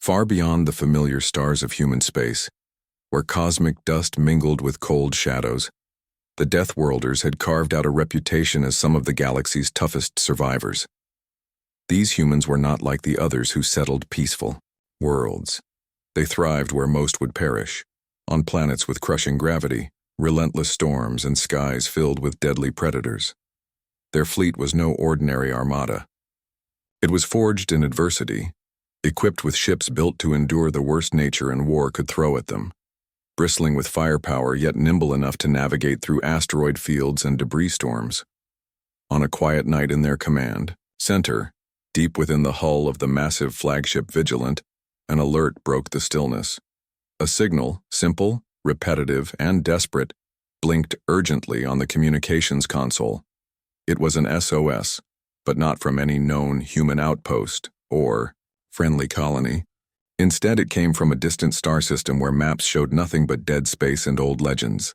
Far beyond the familiar stars of human space, where cosmic dust mingled with cold shadows, the Deathworlders had carved out a reputation as some of the galaxy's toughest survivors. These humans were not like the others who settled peaceful worlds. They thrived where most would perish, on planets with crushing gravity, relentless storms, and skies filled with deadly predators. Their fleet was no ordinary armada. It was forged in adversity, equipped with ships built to endure the worst nature and war could throw at them, bristling with firepower yet nimble enough to navigate through asteroid fields and debris storms. On a quiet night in their command center, deep within the hull of the massive flagship Vigilant, an alert broke the stillness. A signal, simple, repetitive, and desperate, blinked urgently on the communications console. It was an SOS, but not from any known human outpost or friendly colony. Instead, it came from a distant star system where maps showed nothing but dead space and old legends.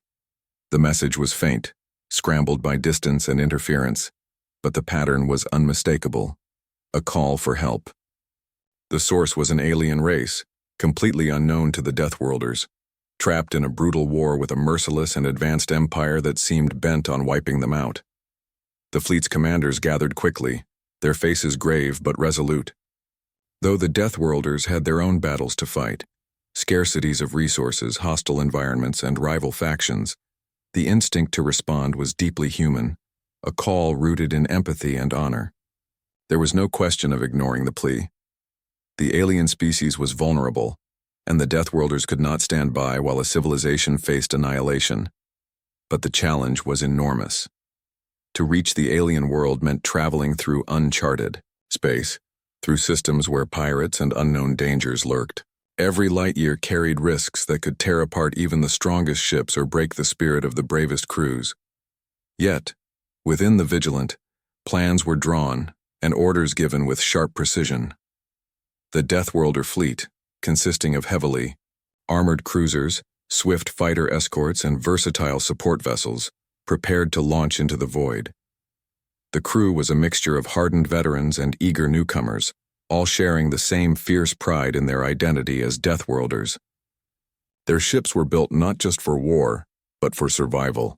The message was faint, scrambled by distance and interference, but the pattern was unmistakable. A call for help. The source was an alien race, completely unknown to the Deathworlders, trapped in a brutal war with a merciless and advanced empire that seemed bent on wiping them out. The fleet's commanders gathered quickly, their faces grave but resolute. Though the Deathworlders had their own battles to fight, scarcities of resources, hostile environments, and rival factions, the instinct to respond was deeply human, a call rooted in empathy and honor. There was no question of ignoring the plea. The alien species was vulnerable, and the Deathworlders could not stand by while a civilization faced annihilation. But the challenge was enormous. To reach the alien world meant traveling through uncharted space, through systems where pirates and unknown dangers lurked. Every light year carried risks that could tear apart even the strongest ships or break the spirit of the bravest crews. Yet, within the Vigilant, plans were drawn and orders given with sharp precision. The Deathworlder fleet, consisting of heavily armored cruisers, swift fighter escorts, and versatile support vessels, prepared to launch into the void. The crew was a mixture of hardened veterans and eager newcomers, all sharing the same fierce pride in their identity as Deathworlders. Their ships were built not just for war, but for survival,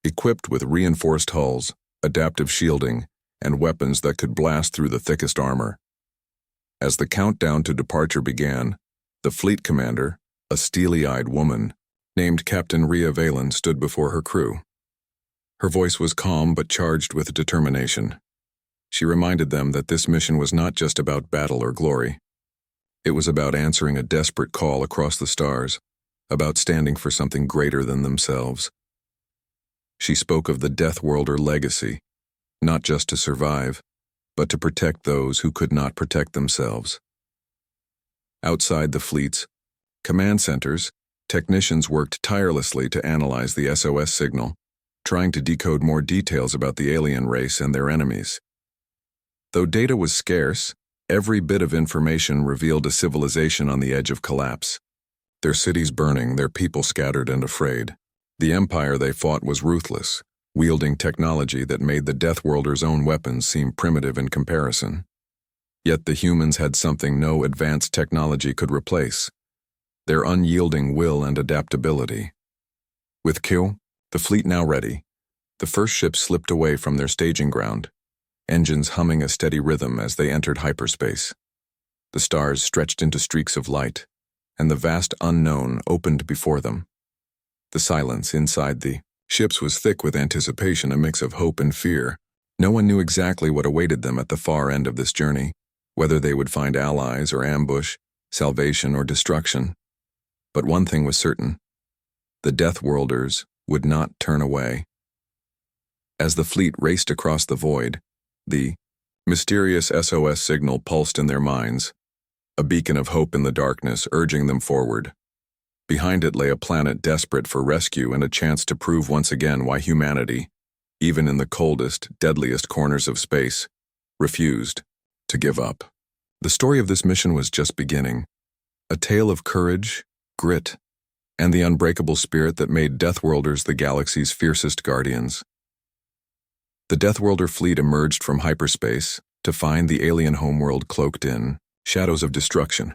equipped with reinforced hulls, adaptive shielding, and weapons that could blast through the thickest armor. As the countdown to departure began, the fleet commander, a steely-eyed woman, named Captain Rhea Valen, stood before her crew. Her voice was calm but charged with determination. She reminded them that this mission was not just about battle or glory. It was about answering a desperate call across the stars, about standing for something greater than themselves. She spoke of the Deathworlder legacy, not just to survive, but to protect those who could not protect themselves. Outside the fleets, command centers, technicians worked tirelessly to analyze the SOS signal, trying to decode more details about the alien race and their enemies. Though data was scarce, every bit of information revealed a civilization on the edge of collapse. Their cities burning, their people scattered and afraid. The empire they fought was ruthless, wielding technology that made the Deathworlders' own weapons seem primitive in comparison. Yet the humans had something no advanced technology could replace: their unyielding will and adaptability. With Q, the fleet now ready, the first ships slipped away from their staging ground, engines humming a steady rhythm as they entered hyperspace. The stars stretched into streaks of light, and the vast unknown opened before them. The silence inside the ships was thick with anticipation, a mix of hope and fear. No one knew exactly what awaited them at the far end of this journey, whether they would find allies or ambush, salvation or destruction. But one thing was certain: the Deathworlders would not turn away. As the fleet raced across the void, the mysterious SOS signal pulsed in their minds, a beacon of hope in the darkness urging them forward. Behind it lay a planet desperate for rescue and a chance to prove once again why humanity, even in the coldest, deadliest corners of space, refused to give up. The story of this mission was just beginning, a tale of courage, grit, and the unbreakable spirit that made Deathworlders the galaxy's fiercest guardians. The Deathworlder fleet emerged from hyperspace to find the alien homeworld cloaked in shadows of destruction.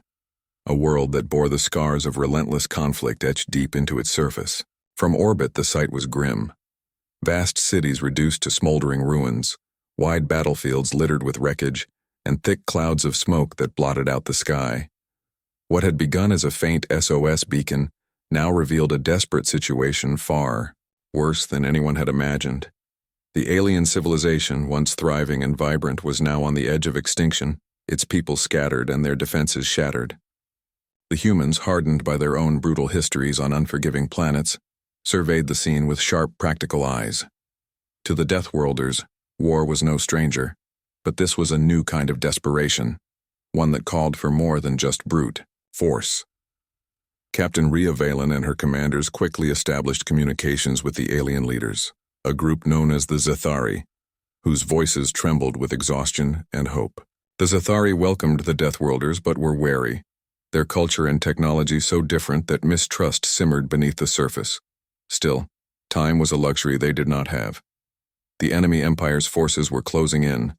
a world that bore the scars of relentless conflict etched deep into its surface. From orbit, the sight was grim. Vast cities reduced to smoldering ruins, wide battlefields littered with wreckage, and thick clouds of smoke that blotted out the sky. What had begun as a faint SOS beacon now revealed a desperate situation far worse than anyone had imagined. The alien civilization, once thriving and vibrant, was now on the edge of extinction, its people scattered and their defenses shattered. The humans, hardened by their own brutal histories on unforgiving planets, surveyed the scene with sharp, practical eyes. To the Deathworlders, war was no stranger, but this was a new kind of desperation, one that called for more than just brute force. Captain Rhea Valen and her commanders quickly established communications with the alien leaders, a group known as the Zathari, whose voices trembled with exhaustion and hope. The Zathari welcomed the Deathworlders but were wary, their culture and technology so different that mistrust simmered beneath the surface. Still, time was a luxury they did not have. The enemy empire's forces were closing in,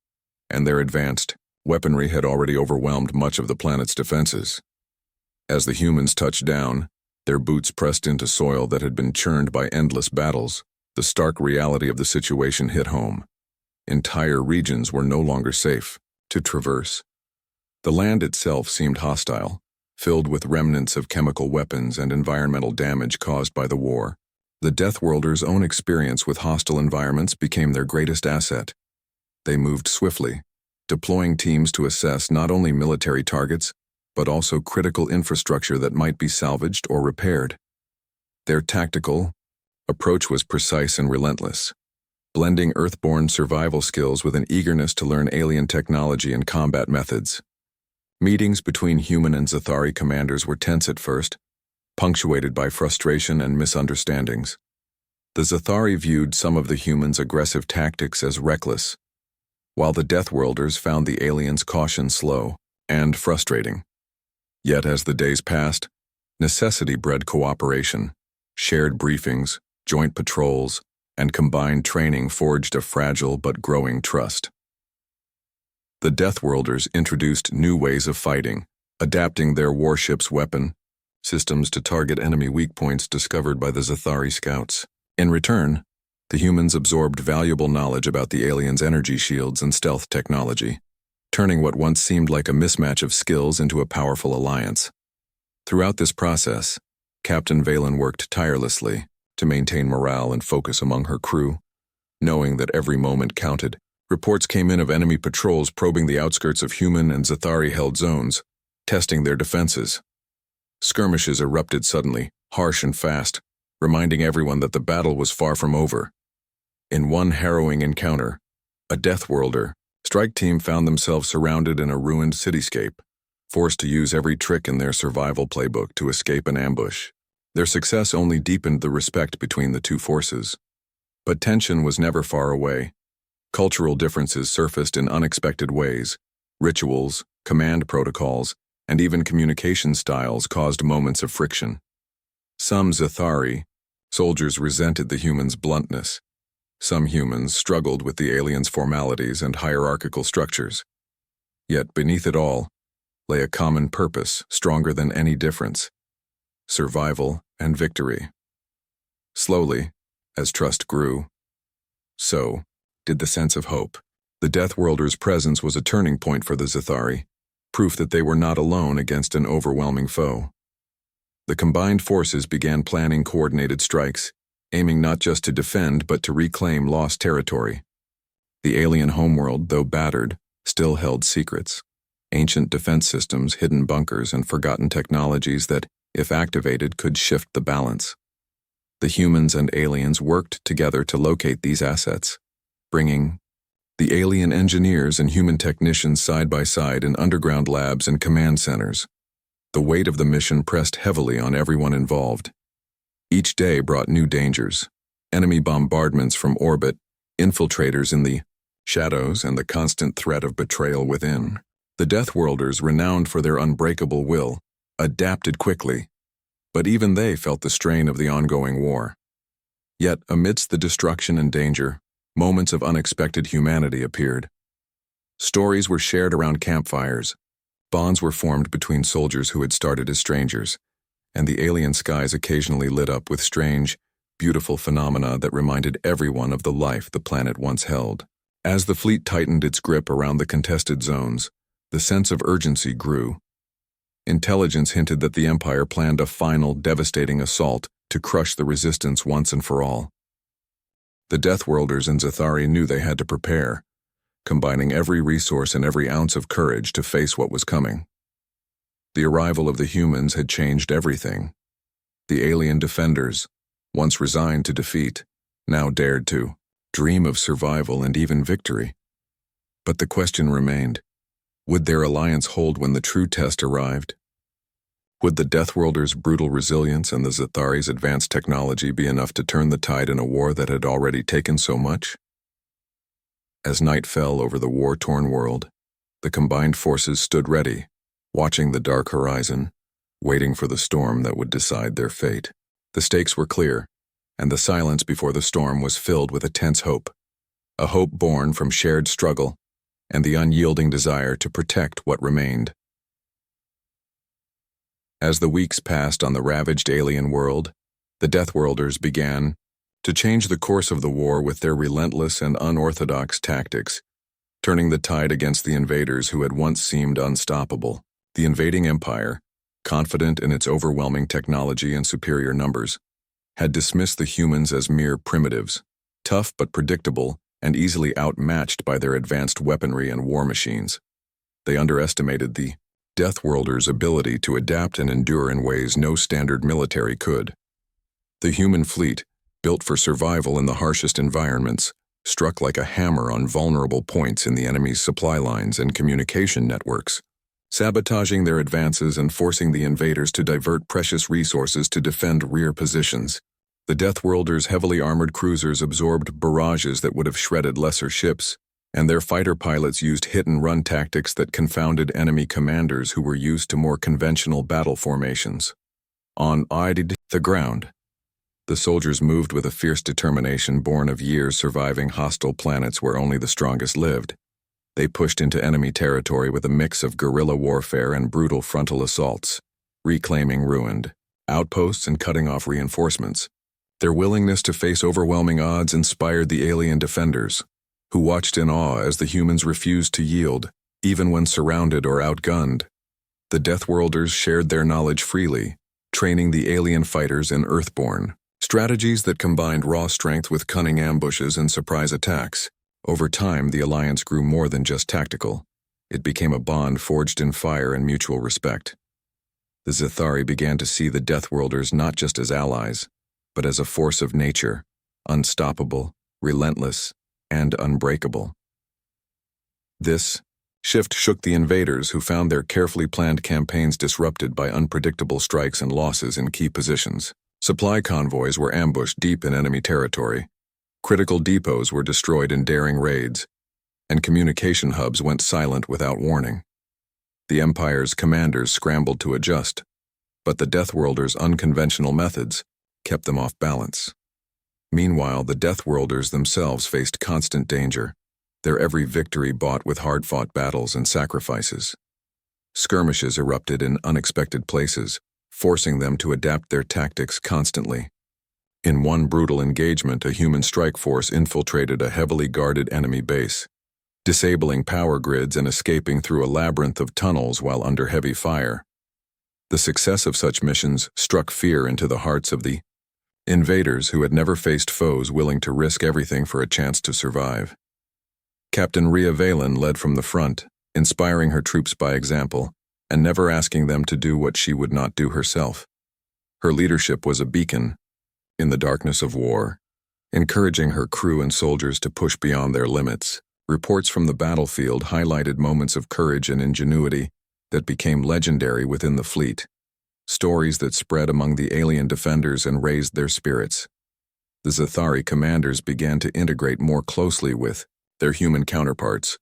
and their advanced weaponry had already overwhelmed much of the planet's defenses. As the humans touched down, their boots pressed into soil that had been churned by endless battles, the stark reality of the situation hit home. Entire regions were no longer safe to traverse. The land itself seemed hostile, filled with remnants of chemical weapons and environmental damage caused by the war. The Deathworlders' own experience with hostile environments became their greatest asset. They moved swiftly, deploying teams to assess not only military targets, but also critical infrastructure that might be salvaged or repaired. Their tactical approach was precise and relentless, blending Earthborn survival skills with an eagerness to learn alien technology and combat methods. Meetings between human and Zathari commanders were tense at first, punctuated by frustration and misunderstandings. The Zathari viewed some of the humans' aggressive tactics as reckless, while the Deathworlders found the aliens' caution slow and frustrating. Yet as the days passed, necessity bred cooperation. Shared briefings, joint patrols, and combined training forged a fragile but growing trust. The Deathworlders introduced new ways of fighting, adapting their warships' weapon systems to target enemy weak points discovered by the Zathari scouts. In return, the humans absorbed valuable knowledge about the aliens' energy shields and stealth technology, turning what once seemed like a mismatch of skills into a powerful alliance. Throughout this process, Captain Valen worked tirelessly to maintain morale and focus among her crew, knowing that every moment counted. Reports came in of enemy patrols probing the outskirts of human and Zathari-held zones, testing their defenses. Skirmishes erupted suddenly, harsh and fast, reminding everyone that the battle was far from over. In one harrowing encounter, a Deathworlder strike team found themselves surrounded in a ruined cityscape, forced to use every trick in their survival playbook to escape an ambush. Their success only deepened the respect between the two forces. But tension was never far away. Cultural differences surfaced in unexpected ways. Rituals, command protocols, and even communication styles caused moments of friction. Some Zathari soldiers resented the humans' bluntness. Some humans struggled with the aliens' formalities and hierarchical structures. Yet beneath it all lay a common purpose stronger than any difference: survival and victory. Slowly, as trust grew, so did the sense of hope. The Deathworlders' presence was a turning point for the Zathari, proof that they were not alone against an overwhelming foe. The combined forces began planning coordinated strikes, aiming not just to defend but to reclaim lost territory. The alien homeworld, though battered, still held secrets: ancient defense systems, hidden bunkers, and forgotten technologies that, if activated, could shift the balance. The humans and aliens worked together to locate these assets, bringing the alien engineers and human technicians side by side in underground labs and command centers. The weight of the mission pressed heavily on everyone involved. Each day brought new dangers: enemy bombardments from orbit, infiltrators in the shadows, and the constant threat of betrayal within. The Deathworlders, renowned for their unbreakable will, adapted quickly, but even they felt the strain of the ongoing war. Yet, amidst the destruction and danger, moments of unexpected humanity appeared. Stories were shared around campfires, Bonds were formed between soldiers who had started as strangers, and the alien skies occasionally lit up with strange, beautiful phenomena that reminded everyone of the life the planet once held. As the fleet tightened its grip around the contested zones, the sense of urgency grew. Intelligence hinted that the Empire planned a final, devastating assault to crush the resistance once and for all. The Deathworlders and Zathari knew they had to prepare, combining every resource and every ounce of courage to face what was coming. The arrival of the humans had changed everything. The alien defenders, once resigned to defeat, now dared to dream of survival and even victory. But the question remained, would their alliance hold when the true test arrived? Would the Deathworlders' brutal resilience and the Zathari's advanced technology be enough to turn the tide in a war that had already taken so much? As night fell over the war-torn world, the combined forces stood ready, watching the dark horizon, waiting for the storm that would decide their fate. The stakes were clear, and the silence before the storm was filled with a tense hope, a hope born from shared struggle and the unyielding desire to protect what remained. As the weeks passed on the ravaged alien world, the Deathworlders began to change the course of the war with their relentless and unorthodox tactics, turning the tide against the invaders who had once seemed unstoppable. The invading empire, confident in its overwhelming technology and superior numbers, had dismissed the humans as mere primitives, tough but predictable and easily outmatched by their advanced weaponry and war machines. They underestimated the Deathworlders' ability to adapt and endure in ways no standard military could. The human fleet, built for survival in the harshest environments, struck like a hammer on vulnerable points in the enemy's supply lines and communication networks, sabotaging their advances and forcing the invaders to divert precious resources to defend rear positions. The Deathworlders' heavily armored cruisers absorbed barrages that would have shredded lesser ships, and their fighter pilots used hit-and-run tactics that confounded enemy commanders who were used to more conventional battle formations. On the ground, the soldiers moved with a fierce determination born of years surviving hostile planets where only the strongest lived. They pushed into enemy territory with a mix of guerrilla warfare and brutal frontal assaults, reclaiming ruined outposts and cutting off reinforcements. Their willingness to face overwhelming odds inspired the alien defenders, who watched in awe as the humans refused to yield, even when surrounded or outgunned. The Deathworlders shared their knowledge freely, training the alien fighters in Earthborn strategies that combined raw strength with cunning ambushes and surprise attacks. Over time, the alliance grew more than just tactical. It became a bond forged in fire and mutual respect. The Zathari began to see the Deathworlders not just as allies, but as a force of nature, unstoppable, relentless, and unbreakable. This shift shook the invaders, who found their carefully planned campaigns disrupted by unpredictable strikes and losses in key positions. Supply convoys were ambushed deep in enemy territory. Critical depots were destroyed in daring raids, and communication hubs went silent without warning. The Empire's commanders scrambled to adjust, but the Deathworlders' unconventional methods kept them off balance. Meanwhile, the Deathworlders themselves faced constant danger, their every victory bought with hard-fought battles and sacrifices. Skirmishes erupted in unexpected places, forcing them to adapt their tactics constantly. In one brutal engagement, a human strike force infiltrated a heavily guarded enemy base, disabling power grids and escaping through a labyrinth of tunnels while under heavy fire. The success of such missions struck fear into the hearts of the invaders, who had never faced foes willing to risk everything for a chance to survive. Captain Rhea Valen led from the front, inspiring her troops by example, and never asking them to do what she would not do herself. Her leadership was a beacon in the darkness of war, encouraging her crew and soldiers to push beyond their limits. Reports from the battlefield highlighted moments of courage and ingenuity that became legendary within the fleet, stories that spread among the alien defenders and raised their spirits. The Zathari commanders began to integrate more closely with their human counterparts,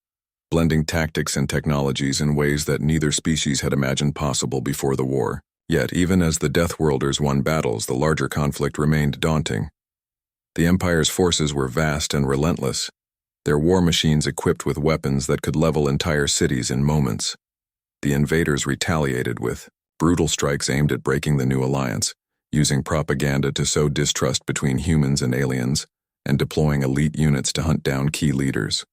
blending tactics and technologies in ways that neither species had imagined possible before the war. Yet, even as the Deathworlders won battles, the larger conflict remained daunting. The Empire's forces were vast and relentless, their war machines equipped with weapons that could level entire cities in moments. The invaders retaliated with brutal strikes aimed at breaking the new alliance, using propaganda to sow distrust between humans and aliens, and deploying elite units to hunt down key leaders.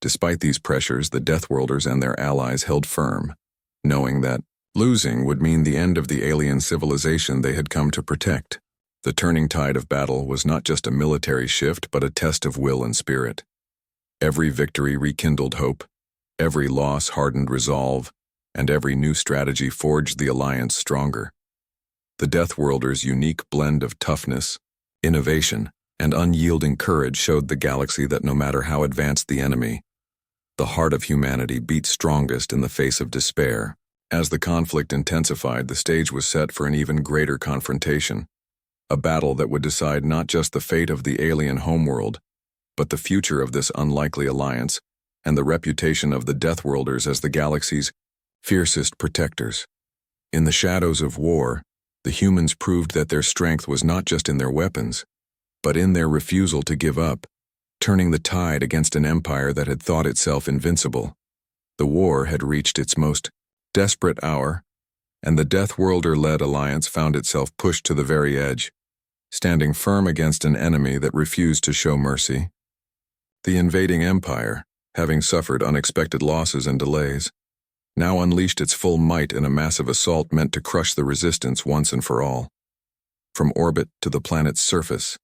Despite these pressures, the Deathworlders and their allies held firm, knowing that losing would mean the end of the alien civilization they had come to protect. The turning tide of battle was not just a military shift, but a test of will and spirit. Every victory rekindled hope, every loss hardened resolve, and every new strategy forged the alliance stronger. The Deathworlders' unique blend of toughness, innovation, and unyielding courage showed the galaxy that no matter how advanced the enemy, the heart of humanity beat strongest in the face of despair. As the conflict intensified, the stage was set for an even greater confrontation, a battle that would decide not just the fate of the alien homeworld, but the future of this unlikely alliance and the reputation of the Deathworlders as the galaxy's fiercest protectors. In the shadows of war, the humans proved that their strength was not just in their weapons, but in their refusal to give up, turning the tide against an empire that had thought itself invincible. The war had reached its most desperate hour, and the Deathworlder-led alliance found itself pushed to the very edge, standing firm against an enemy that refused to show mercy. The invading empire, having suffered unexpected losses and delays, now unleashed its full might in a massive assault meant to crush the resistance once and for all. From orbit to the planet's surface,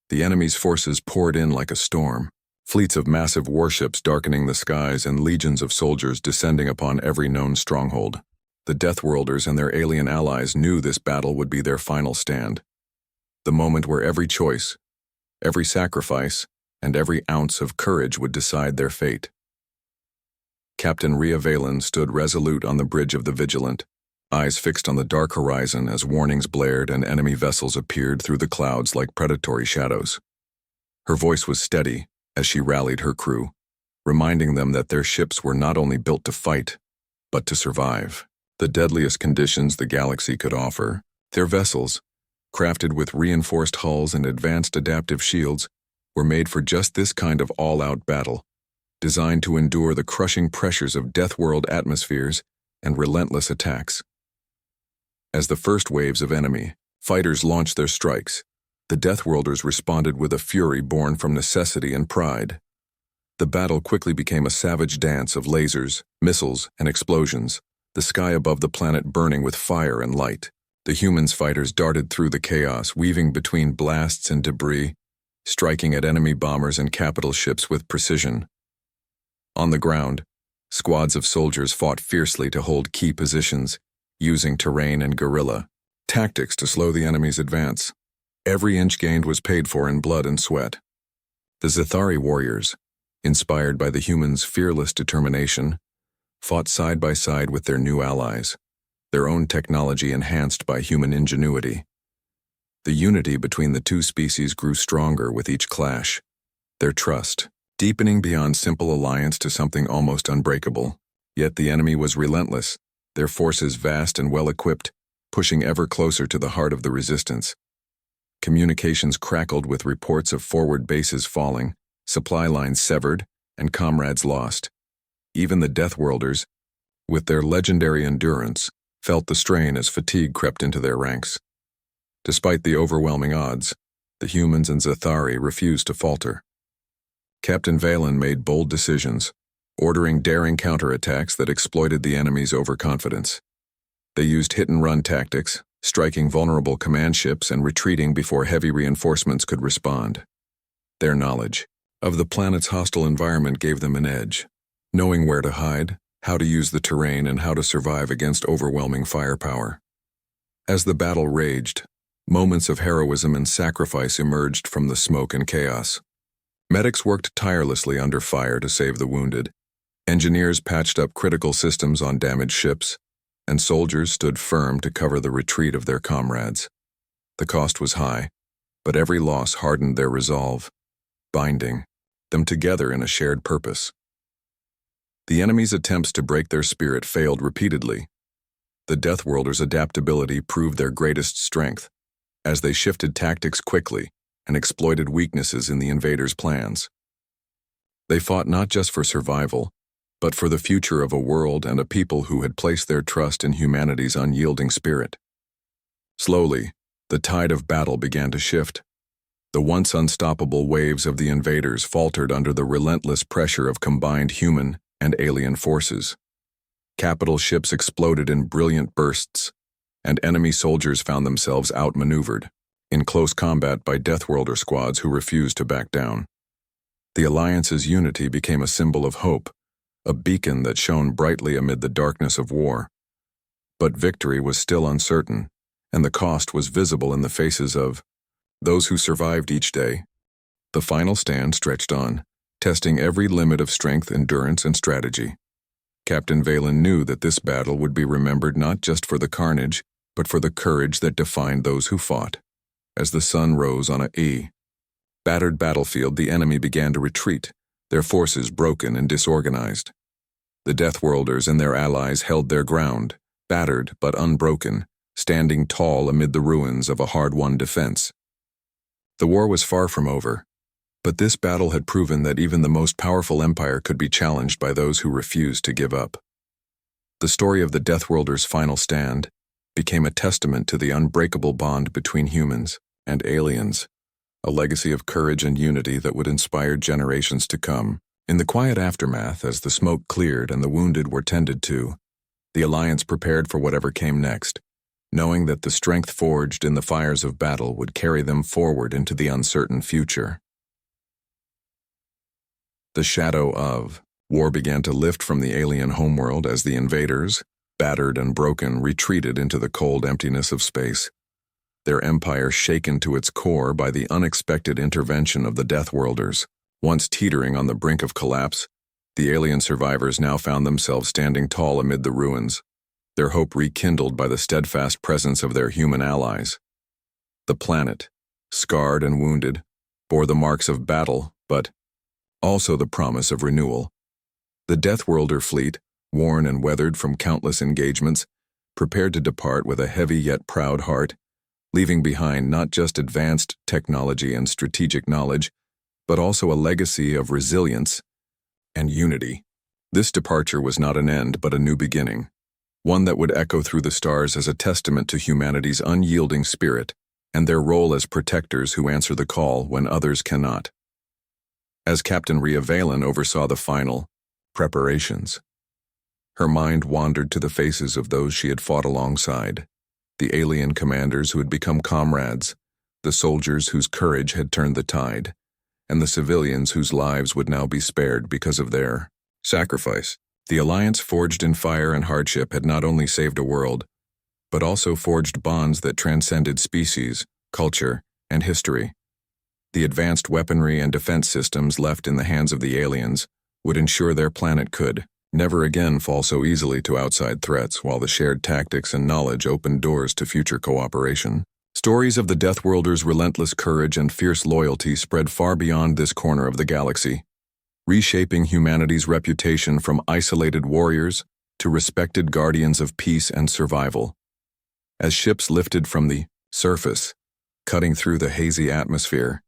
the enemy's forces poured in like a storm, fleets of massive warships darkening the skies and legions of soldiers descending upon every known stronghold. The Deathworlders and their alien allies knew this battle would be their final stand, the moment where every choice, every sacrifice, and every ounce of courage would decide their fate. Captain Rhea Valen stood resolute on the bridge of the Vigilant, eyes fixed on the dark horizon as warnings blared and enemy vessels appeared through the clouds like predatory shadows. Her voice was steady as she rallied her crew, reminding them that their ships were not only built to fight, but to survive the deadliest conditions the galaxy could offer. Their vessels, crafted with reinforced hulls and advanced adaptive shields, were made for just this kind of all-out battle, designed to endure the crushing pressures of Deathworld atmospheres and relentless attacks. As the first waves of enemy fighters launched their strikes, the Deathworlders responded with a fury born from necessity and pride. The battle quickly became a savage dance of lasers, missiles, and explosions, the sky above the planet burning with fire and light. The humans' fighters darted through the chaos, weaving between blasts and debris, striking at enemy bombers and capital ships with precision. On the ground, squads of soldiers fought fiercely to hold key positions, using terrain and guerrilla tactics to slow the enemy's advance. Every inch gained was paid for in blood and sweat. The Zathari warriors, inspired by the humans' fearless determination, fought side by side with their new allies, their own technology enhanced by human ingenuity. The unity between the two species grew stronger with each clash, their trust deepening beyond simple alliance to something almost unbreakable. Yet the enemy was relentless, their forces vast and well-equipped, pushing ever closer to the heart of the resistance. Communications crackled with reports of forward bases falling, supply lines severed, and comrades lost. Even the Deathworlders, with their legendary endurance, felt the strain as fatigue crept into their ranks. Despite the overwhelming odds, the humans and Zathari refused to falter. Captain Valen made bold decisions, ordering daring counterattacks that exploited the enemy's overconfidence. They used hit-and-run tactics, striking vulnerable command ships and retreating before heavy reinforcements could respond. Their knowledge of the planet's hostile environment gave them an edge, knowing where to hide, how to use the terrain, and how to survive against overwhelming firepower. As the battle raged, moments of heroism and sacrifice emerged from the smoke and chaos. Medics worked tirelessly under fire to save the wounded. Engineers patched up critical systems on damaged ships, and soldiers stood firm to cover the retreat of their comrades. The cost was high, but every loss hardened their resolve, binding them together in a shared purpose. The enemy's attempts to break their spirit failed repeatedly. The Deathworlders' adaptability proved their greatest strength, as they shifted tactics quickly and exploited weaknesses in the invaders' plans. They fought not just for survival, but for the future of a world and a people who had placed their trust in humanity's unyielding spirit. Slowly, the tide of battle began to shift. The once unstoppable waves of the invaders faltered under the relentless pressure of combined human and alien forces. Capital ships exploded in brilliant bursts, and enemy soldiers found themselves outmaneuvered, in close combat by Deathworlder squads who refused to back down. The Alliance's unity became a symbol of hope, a beacon that shone brightly amid the darkness of war. But victory was still uncertain, and the cost was visible in the faces of those who survived each day. The final stand stretched on, testing every limit of strength, endurance, and strategy. Captain Valen knew that this battle would be remembered not just for the carnage, but for the courage that defined those who fought. As the sun rose on a battered battlefield, the enemy began to retreat, their forces broken and disorganized. The Deathworlders and their allies held their ground, battered but unbroken, standing tall amid the ruins of a hard-won defense. The war was far from over, but this battle had proven that even the most powerful empire could be challenged by those who refused to give up. The story of the Deathworlders' final stand became a testament to the unbreakable bond between humans and aliens, a legacy of courage and unity that would inspire generations to come. In the quiet aftermath, as the smoke cleared and the wounded were tended to, the Alliance prepared for whatever came next, knowing that the strength forged in the fires of battle would carry them forward into the uncertain future. The shadow of war began to lift from the alien homeworld as the invaders, battered and broken, retreated into the cold emptiness of space. Their empire shaken to its core by the unexpected intervention of the Deathworlders. Once teetering on the brink of collapse, the alien survivors now found themselves standing tall amid the ruins, their hope rekindled by the steadfast presence of their human allies. The planet, scarred and wounded, bore the marks of battle, but also the promise of renewal. The Deathworlder fleet, worn and weathered from countless engagements, prepared to depart with a heavy yet proud heart, leaving behind not just advanced technology and strategic knowledge, but also a legacy of resilience and unity. This departure was not an end, but a new beginning, one that would echo through the stars as a testament to humanity's unyielding spirit and their role as protectors who answer the call when others cannot. As Captain Rhea Valen oversaw the final preparations, her mind wandered to the faces of those she had fought alongside, the alien commanders who had become comrades, the soldiers whose courage had turned the tide, and the civilians whose lives would now be spared because of their sacrifice. The alliance forged in fire and hardship had not only saved a world, but also forged bonds that transcended species, culture, and history. The advanced weaponry and defense systems left in the hands of the aliens would ensure their planet could never again fall so easily to outside threats, while the shared tactics and knowledge opened doors to future cooperation. Stories of the Deathworlders' relentless courage and fierce loyalty spread far beyond this corner of the galaxy, reshaping humanity's reputation from isolated warriors to respected guardians of peace and survival. As ships lifted from the surface, cutting through the hazy atmosphere,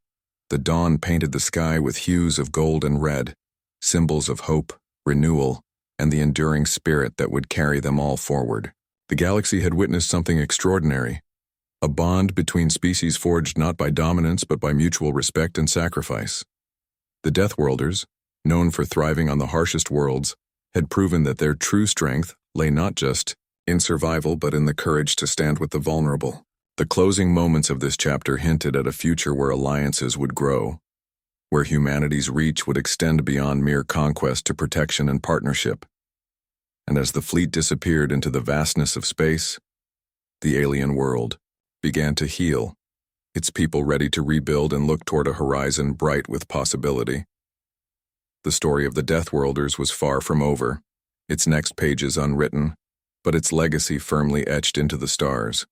the dawn painted the sky with hues of gold and red, symbols of hope, renewal, and the enduring spirit that would carry them all forward. The galaxy had witnessed something extraordinary, a bond between species forged not by dominance but by mutual respect and sacrifice. The Deathworlders, known for thriving on the harshest worlds, had proven that their true strength lay not just in survival but in the courage to stand with the vulnerable. The closing moments of this chapter hinted at a future where alliances would grow, where humanity's reach would extend beyond mere conquest to protection and partnership. And as the fleet disappeared into the vastness of space, the alien world began to heal, its people ready to rebuild and look toward a horizon bright with possibility. The story of the Deathworlders was far from over, its next pages unwritten, but its legacy firmly etched into the stars.